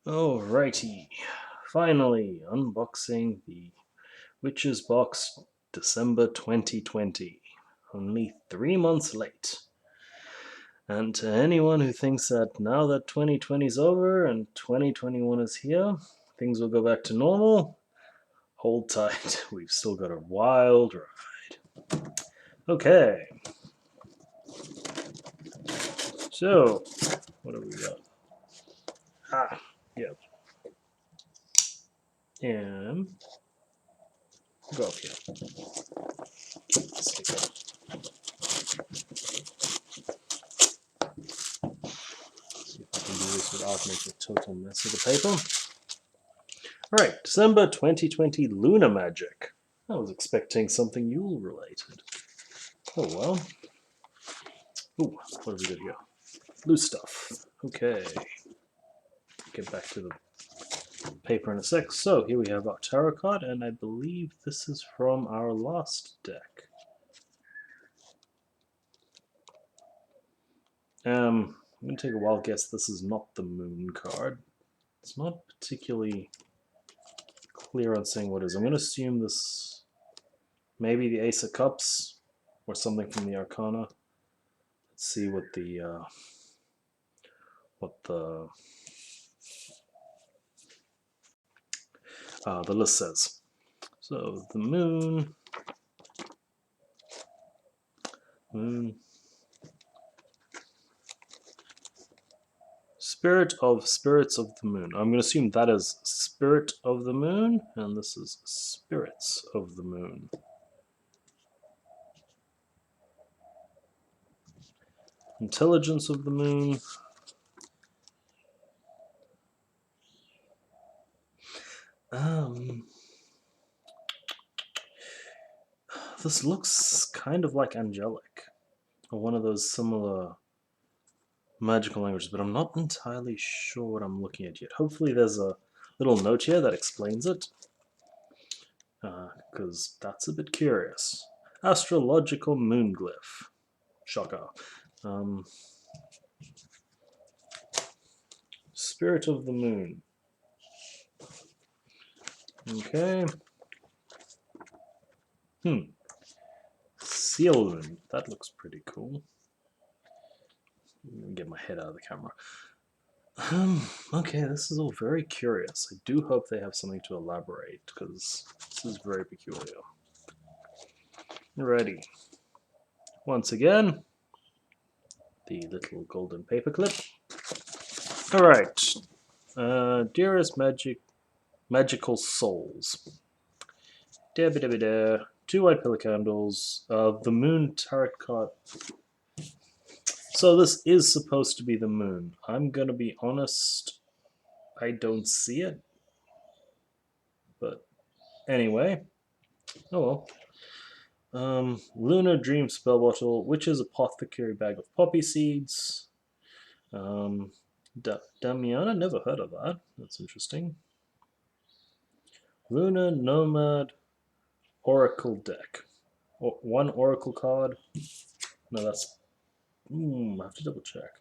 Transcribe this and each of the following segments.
Alrighty, finally unboxing the Witch's Box December 2020. Only 3 months late. And to anyone who thinks that now that 2020 is over and 2021 is here, things will go back to normal, hold tight. We've still got a wild ride. Okay, so what have we got? Yep. And go up here. Stick up. See if I can do this without making a total mess of the paper. Alright, December 2020 Lunar Magic. I was expecting something Yule related. Oh well. Ooh, what have we got here? Blue stuff. Okay. Get back to the paper in a sec. So here we have our tarot card, and I believe this is from our last deck. I'm going to take a wild guess this is not the moon card. It's not particularly clear on saying what it is. I'm going to assume this maybe the Ace of Cups or something from the Arcana. Let's see what the list says. So the moon, Spirit of Spirits of the Moon. I'm going to assume that is Spirit of the Moon, and this is Spirits of the Moon. Intelligence of the Moon. This looks kind of like angelic, or one of those similar magical languages, but I'm not entirely sure what I'm looking at yet. Hopefully there's a little note here that explains it, because that's a bit curious. Astrological moon glyph. Shocker. Spirit of the Moon. Okay. Seal moon. That looks pretty cool. Let me get my head out of the camera. Okay, this is all very curious. I do hope they have something to elaborate, because this is very peculiar. Ready. Once again, the little golden paperclip. Alright. Dearest magical souls. Two white pillar candles. The moon tarot card. So this is supposed to be the moon. I'm gonna be honest, I don't see it. But anyway. Oh well. Lunar Dream Spell Bottle, Witch's Apothecary Bag of Poppy Seeds. Damiana, never heard of that. That's interesting. Lunar Nomad Oracle Deck. One Oracle card. No, that's... I have to double check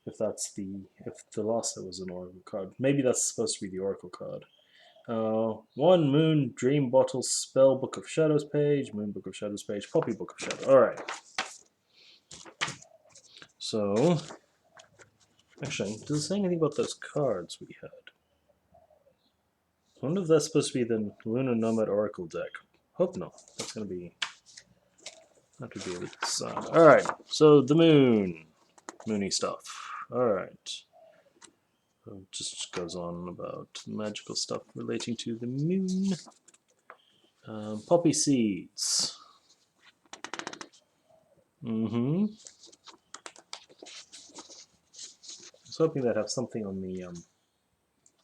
if that's if the last set was an Oracle card. Maybe that's supposed to be the Oracle card. One Moon Dream Bottle Spell Book of Shadows page, Moon Book of Shadows page, Poppy Book of Shadows. Alright. So, actually, does it say anything about those cards we had? I wonder if that's supposed to be the Lunar Nomad Oracle deck. Hope not. That's going to be... That would be a bit sad. Alright, so the moon. Moony stuff. Alright. It just goes on about magical stuff relating to the moon. Poppy seeds. I was hoping they'd have something on the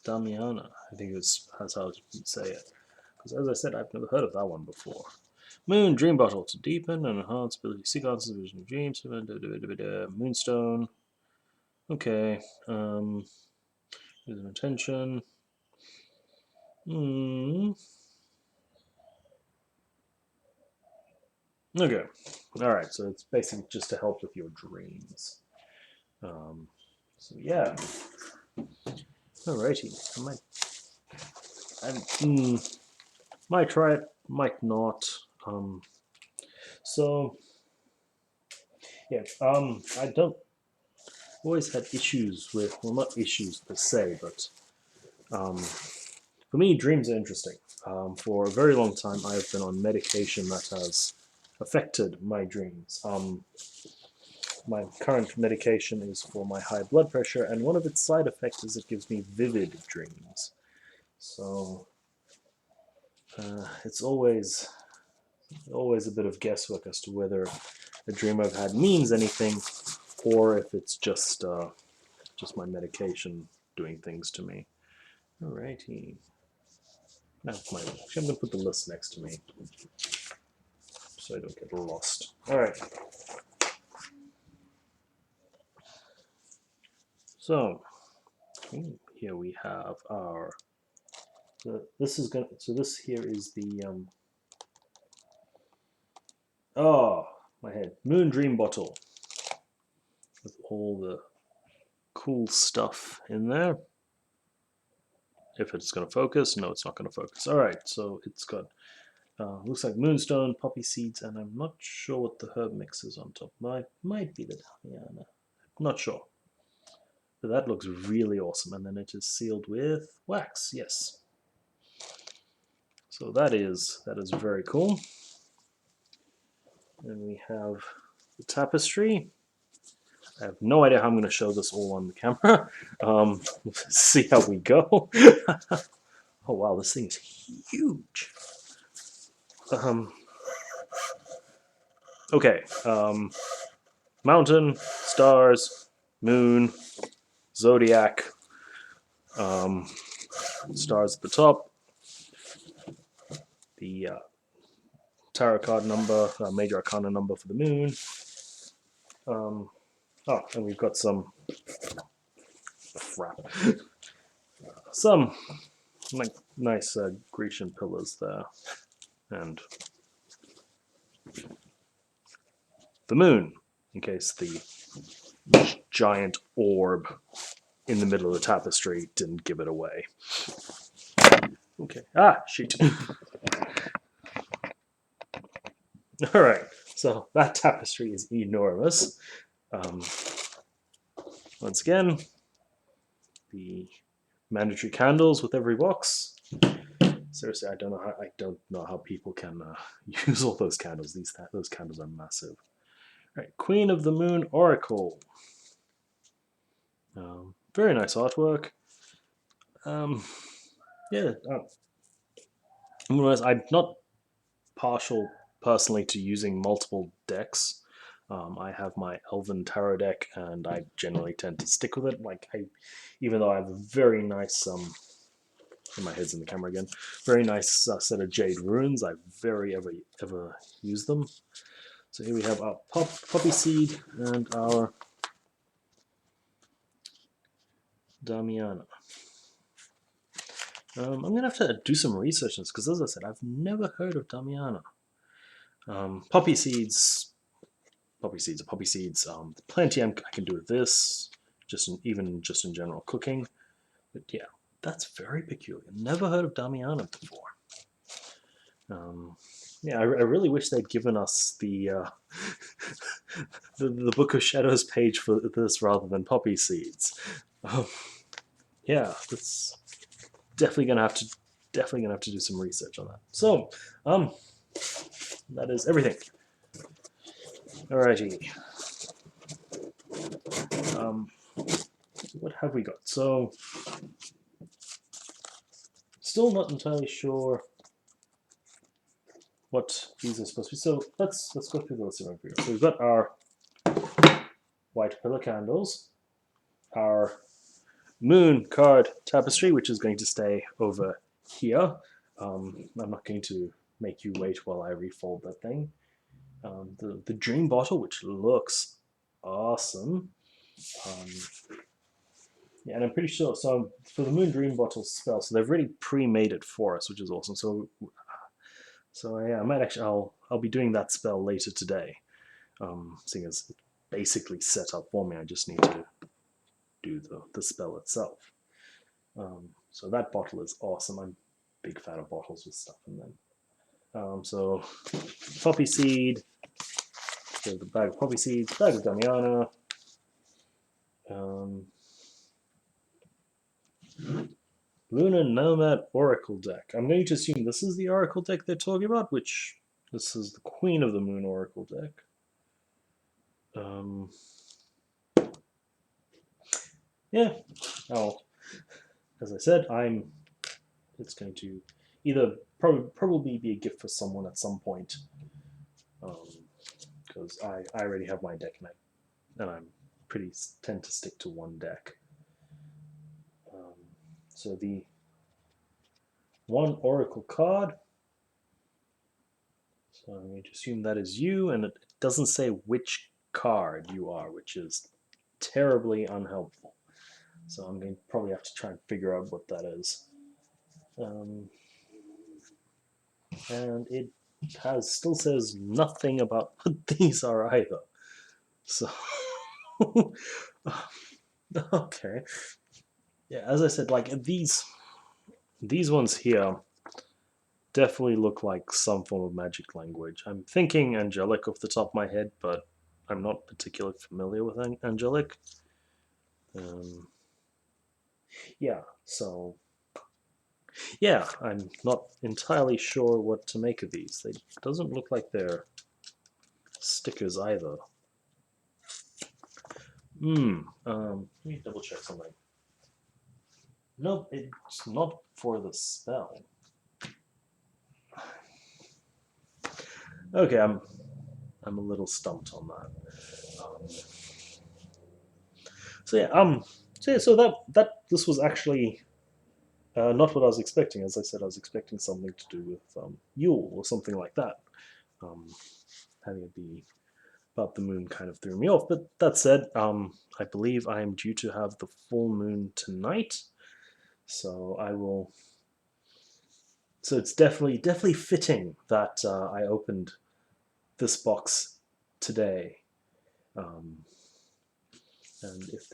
Damiana. I think that's how you say it. Because as I said, I've never heard of that one before. Moon Dream Bottle to deepen and enhance ability sequences, vision of dreams. Moonstone. Okay. Here's an attention. Okay. Alright, so it's basically just to help with your dreams. So yeah. Alrighty, might try it, might not. So yeah, I don't always had issues with, well, not issues per se, but for me, dreams are interesting. For a very long time, I have been on medication that has affected my dreams. My current medication is for my high blood pressure, and one of its side effects is it gives me vivid dreams. So it's always a bit of guesswork as to whether a dream I've had means anything, or if it's just my medication doing things to me. Alrighty. Now, I'm going to put the list next to me so I don't get lost. Alright. So, here we have our. This is going. So this here is the. Oh, my head. Moon Dream Bottle with all the cool stuff in there. If it's going to focus, no, it's not going to focus. All right, so it's got looks like moonstone, poppy seeds, and I'm not sure what the herb mix is on top. Might be the Damiana. Not sure. But that looks really awesome. And then it is sealed with wax. Yes. So that is very cool. And we have the tapestry. I have no idea how I'm going to show this all on the camera. See how we go. Oh wow, this thing is huge. Okay. Mountain, stars, moon, zodiac, stars at the top, the tarot card number, major arcana number for the moon. And we've got some crap. Some like nice Grecian pillars there, and the moon, in case the giant orb in the middle of the tapestry didn't give it away. Okay. Shoot. All right. So that tapestry is enormous. Once again, the mandatory candles with every box. Seriously, I don't know how people can use all those candles. Those candles are massive. All right, Queen of the Moon Oracle. Very nice artwork. Yeah. I'm not partial personally to using multiple decks. I have my Elven Tarot deck, and I generally tend to stick with it. Even though I have a very nice my head's in the camera again. Very nice set of Jade runes. I very ever use them. So here we have our poppy seed and our Damiana. I'm gonna have to do some research on this because, as I said, I've never heard of Damiana. Poppy seeds are poppy seeds. Plenty I can do with this, even just in general cooking. But yeah, that's very peculiar. Never heard of Damiana before. Yeah, I really wish they'd given us the the Book of Shadows page for this rather than poppy seeds. Yeah, that's definitely gonna have to do some research on that. So, that is everything. Alrighty. What have we got? So, still not entirely sure what these are supposed to be. So let's go through the list. So we've got our white pillar candles, our moon card tapestry, which is going to stay over here. I'm not going to make you wait while I refold that thing. The dream bottle, which looks awesome. Yeah, and I'm pretty sure. So for the moon dream bottle spell, so they've already pre-made it for us, which is awesome. So yeah, I might actually. I'll be doing that spell later today. Seeing as it's basically set up for me, I just need to do the spell itself. So that bottle is awesome. I'm a big fan of bottles with stuff in them. So poppy seed, so the bag of poppy seeds, bag of Damiana, Luna Nomad Oracle deck. I'm going to assume this is the Oracle deck they're talking about, which this is the Queen of the Moon Oracle deck. Yeah. Oh, as I said, it's going to either probably be a gift for someone at some point, because I already have my deck and I'm tend to stick to one deck. So the one Oracle card. So I'm going to assume that is you, and it doesn't say which card you are, which is terribly unhelpful. So I'm going to probably have to try and figure out what that is. And it still says nothing about what these are either. So, okay. Yeah, as I said, like these ones here definitely look like some form of magic language. I'm thinking angelic off the top of my head, but I'm not particularly familiar with angelic. Yeah, so yeah, I'm not entirely sure what to make of these. They doesn't look like they're stickers either. Let me double check something. Nope, it's not for the spell. Okay, I'm a little stumped on that. So that this was actually not what I was expecting. As I said, I was expecting something to do with Yule or something like that. Having it be about the moon kind of threw me off. But that said, I believe I am due to have the full moon tonight, so I will. So it's definitely fitting that I opened this box today. And if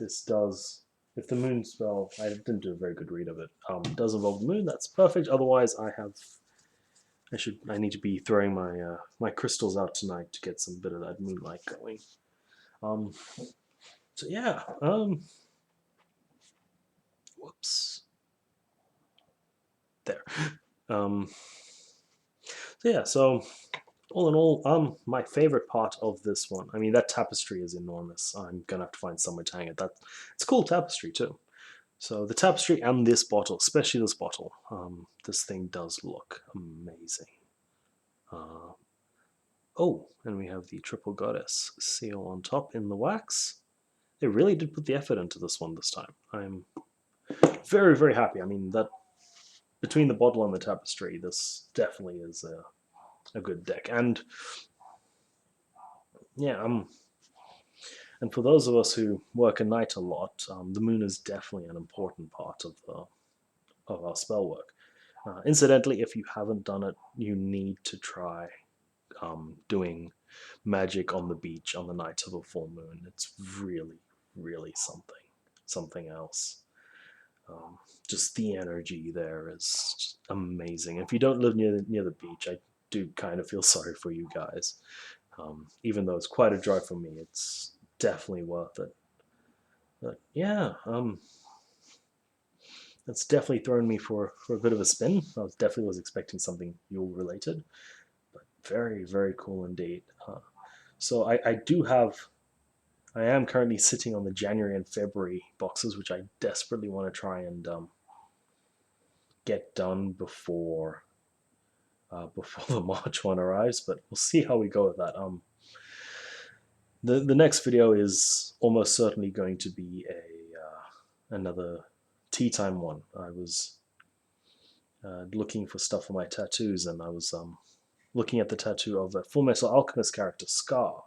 the moon spell, I didn't do a very good read of it, does involve the moon, that's perfect. Otherwise, I need to be throwing my crystals out tonight to get some bit of that moonlight going. So yeah, whoops, there. So yeah, so all in all, my favorite part of this one, I mean, that tapestry is enormous. I'm gonna have to find somewhere to hang it. It's a cool tapestry too. So the tapestry and this bottle, especially this bottle, this thing does look amazing. Oh, and we have the triple goddess seal on top in the wax. They really did put the effort into this one this time. I'm very, very happy. I mean, that between the bottle and the tapestry, this definitely is a good deck. And yeah, and for those of us who work at night a lot, the moon is definitely an important part of our spell work. Incidentally, if you haven't done it, you need to try doing magic on the beach on the night of a full moon. It's really, really something else. Just the energy there is just amazing. If you don't live near the beach, I do kind of feel sorry for you guys. Even though it's quite a drive for me, it's definitely worth it. But yeah, that's definitely thrown me for a bit of a spin. I definitely was expecting something Yule related, but very, very cool indeed. So I am currently sitting on the January and February boxes, which I desperately want to try and get done before the March one arrives. But we'll see how we go with that. The next video is almost certainly going to be another tea time one. I was looking for stuff for my tattoos, and I was looking at the tattoo of a Full Metal Alchemist character, Scar.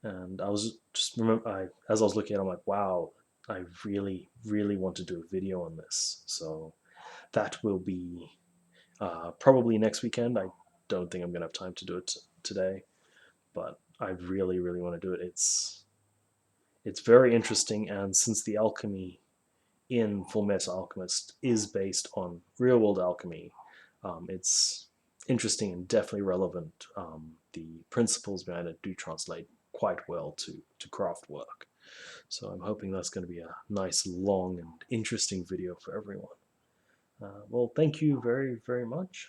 And I was just as I was looking at it, I'm like, wow, I really, really want to do a video on this. So that will be probably next weekend. I don't think I'm going to have time to do it today, but I really, really want to do it. It's very interesting, and since the alchemy in Fullmetal Alchemist is based on real-world alchemy. It's interesting and definitely relevant. The principles behind it do translate quite well to craftwork. So I'm hoping that's going to be a nice, long, and interesting video for everyone. Well, thank you very, very much.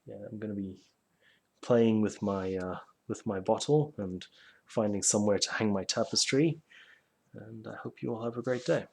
Yeah, I'm going to be playing with my bottle and finding somewhere to hang my tapestry. And I hope you all have a great day.